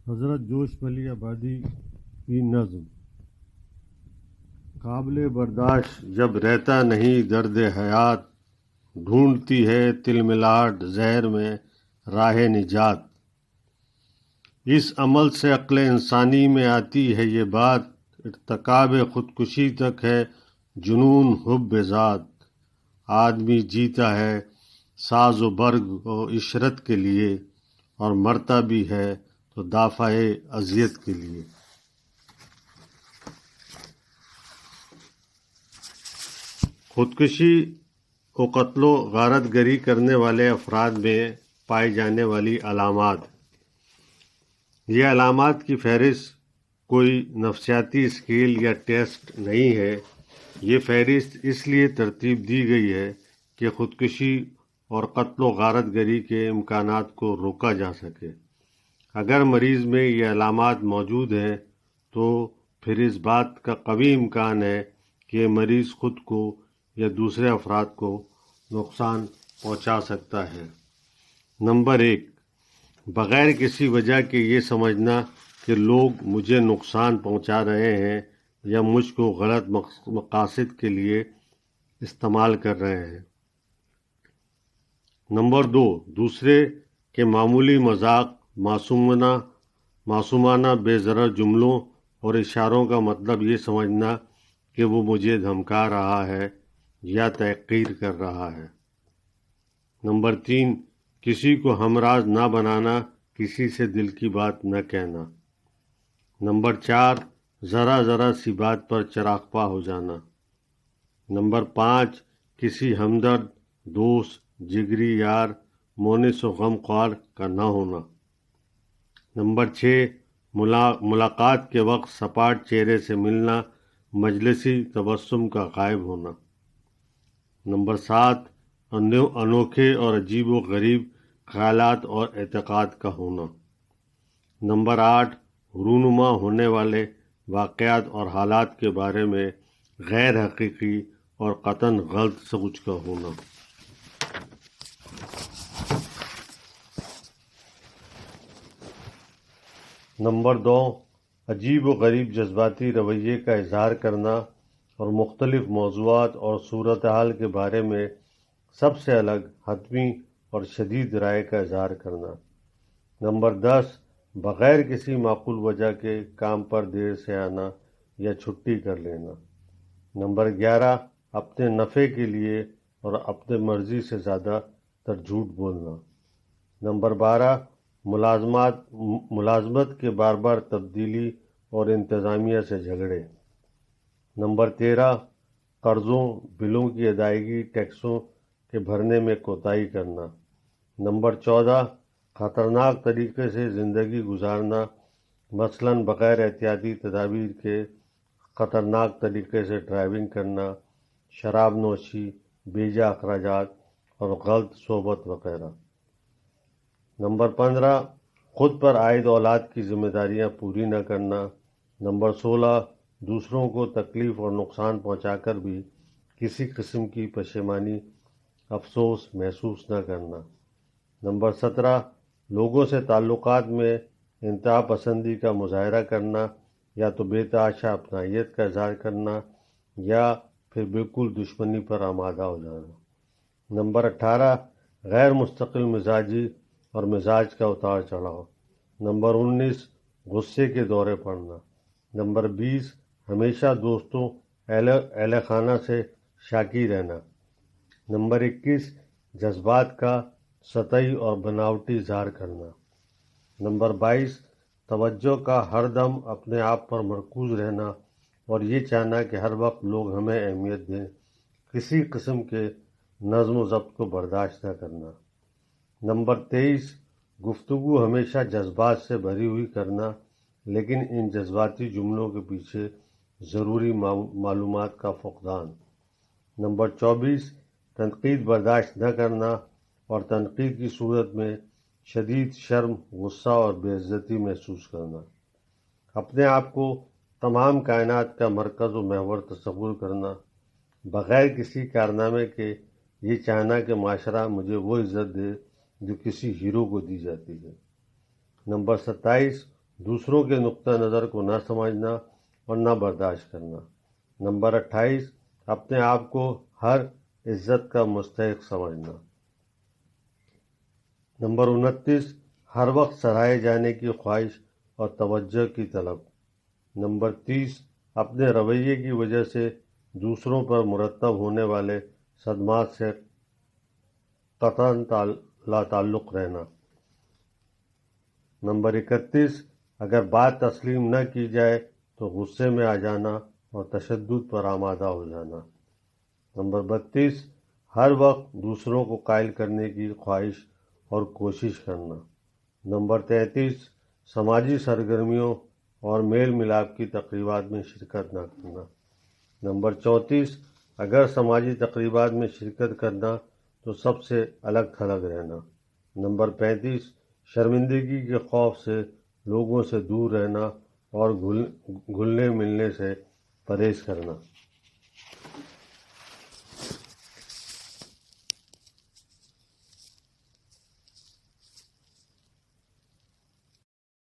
حضرت جوش ملی آبادی کی نظم۔ قابل برداشت جب رہتا نہیں درد حیات، ڈھونڈتی ہے تلملاٹ زہر میں راہ نجات۔ اس عمل سے عقل انسانی میں آتی ہے یہ بات، ارتکاب خودکشی تک ہے جنون حب ذات۔ آدمی جیتا ہے ساز و برگ و عشرت کے لیے، اور مرتا بھی ہے تو دافع اذیت کے لیے۔ خودکشی و قتل و غارت گری کرنے والے افراد میں پائی جانے والی علامات۔ یہ علامات کی فہرست کوئی نفسیاتی اسکیل یا ٹیسٹ نہیں ہے۔ یہ فہرست اس لیے ترتیب دی گئی ہے کہ خودکشی اور قتل و غارت گری کے امکانات کو روکا جا سکے۔ اگر مریض میں یہ علامات موجود ہیں تو پھر اس بات کا قوی امکان ہے کہ مریض خود کو یا دوسرے افراد کو نقصان پہنچا سکتا ہے۔ نمبر 1، بغیر کسی وجہ کے یہ سمجھنا کہ لوگ مجھے نقصان پہنچا رہے ہیں یا مجھ کو غلط مقاصد کے لیے استعمال کر رہے ہیں۔ نمبر 2، دوسرے کے معمولی مذاق، معصومانہ بے ضرر جملوں اور اشاروں کا مطلب یہ سمجھنا کہ وہ مجھے دھمکا رہا ہے یا تحقیر کر رہا ہے۔ نمبر 3، کسی کو ہمراز نہ بنانا، کسی سے دل کی بات نہ کہنا۔ نمبر 4، ذرا سی بات پر چراغپا ہو جانا۔ نمبر 5، کسی ہمدرد، دوست، جگری یار، مونس و غم خوار کا نہ ہونا۔ نمبر 6، ملاقات کے وقت سپاٹ چہرے سے ملنا، مجلسی تبسم کا غائب ہونا۔ نمبر 7، انوکھے اور عجیب و غریب خیالات اور اعتقاد کا ہونا۔ نمبر 8، رونما ہونے والے واقعات اور حالات کے بارے میں غیر حقیقی اور قطعاً غلط سوچ کا ہونا۔ نمبر 2، عجیب و غریب جذباتی رویے کا اظہار کرنا اور مختلف موضوعات اور صورتحال کے بارے میں سب سے الگ، حتمی اور شدید رائے کا اظہار کرنا۔ نمبر 10، بغیر کسی معقول وجہ کے کام پر دیر سے آنا یا چھٹی کر لینا۔ نمبر 11، اپنے نفع کے لیے اور اپنے مرضی سے زیادہ تر جھوٹ بولنا۔ نمبر 12، ملازمت کے بار تبدیلی اور انتظامیہ سے جھگڑے۔ نمبر 13، قرضوں، بلوں کی ادائیگی، ٹیکسوں کے بھرنے میں کوتاہی کرنا۔ نمبر 14، خطرناک طریقے سے زندگی گزارنا، مثلاً بغیر احتیاطی تدابیر کے خطرناک طریقے سے ڈرائیونگ کرنا، شراب نوشی، بیجا اخراجات اور غلط صحبت وغیرہ۔ نمبر 15، خود پر عائد اولاد کی ذمہ داریاں پوری نہ کرنا۔ نمبر 16، دوسروں کو تکلیف اور نقصان پہنچا کر بھی کسی قسم کی پشیمانی، افسوس محسوس نہ کرنا۔ نمبر 17، لوگوں سے تعلقات میں انتہا پسندی کا مظاہرہ کرنا، یا تو بے تحاشا اپنائیت کا اظہار کرنا یا پھر بالکل دشمنی پر آمادہ ہو جانا۔ نمبر 18، غیر مستقل مزاجی اور مزاج کا اتار چڑھاؤ۔ نمبر 19، غصے کے دورے پڑنا۔ نمبر 20، ہمیشہ دوستوں، اہل خانہ سے شاکی رہنا۔ نمبر 21، جذبات کا سطحی اور بناوٹی اظہار کرنا۔ نمبر 22، توجہ کا ہر دم اپنے آپ پر مرکوز رہنا اور یہ چاہنا کہ ہر وقت لوگ ہمیں اہمیت دیں، کسی قسم کے نظم و ضبط کو برداشت نہ کرنا۔ نمبر 23، گفتگو ہمیشہ جذبات سے بھری ہوئی کرنا، لیکن ان جذباتی جملوں کے پیچھے ضروری معلومات کا فقدان۔ نمبر 24، تنقید برداشت نہ کرنا اور تنقید کی صورت میں شدید شرم، غصہ اور بے عزتی محسوس کرنا۔ اپنے آپ کو تمام کائنات کا مرکز و محور تصور کرنا، بغیر کسی کارنامے کے یہ چاہنا کہ معاشرہ مجھے وہ عزت دے جو کسی ہیرو کو دی جاتی ہے۔ نمبر 27، دوسروں کے نقطہ نظر کو نہ سمجھنا اور نہ برداشت کرنا۔ نمبر 28، اپنے آپ کو ہر عزت کا مستحق سمجھنا۔ نمبر 29، ہر وقت سراہے جانے کی خواہش اور توجہ کی طلب۔ نمبر 30، اپنے رویے کی وجہ سے دوسروں پر مرتب ہونے والے صدمات سے قطعاً لا تعلق رہنا۔ نمبر 31، اگر بات تسلیم نہ کی جائے تو غصے میں آ جانا اور تشدد پر آمادہ ہو جانا۔ نمبر 32، ہر وقت دوسروں کو قائل کرنے کی خواہش اور کوشش کرنا۔ نمبر 33، سماجی سرگرمیوں اور میل ملاپ کی تقریبات میں شرکت نہ کرنا۔ نمبر 34، اگر سماجی تقریبات میں شرکت کرنا تو سب سے الگ تھلگ رہنا۔ نمبر 35، شرمندگی کے خوف سے لوگوں سے دور رہنا اور گھلنے ملنے سے پرہیز کرنا۔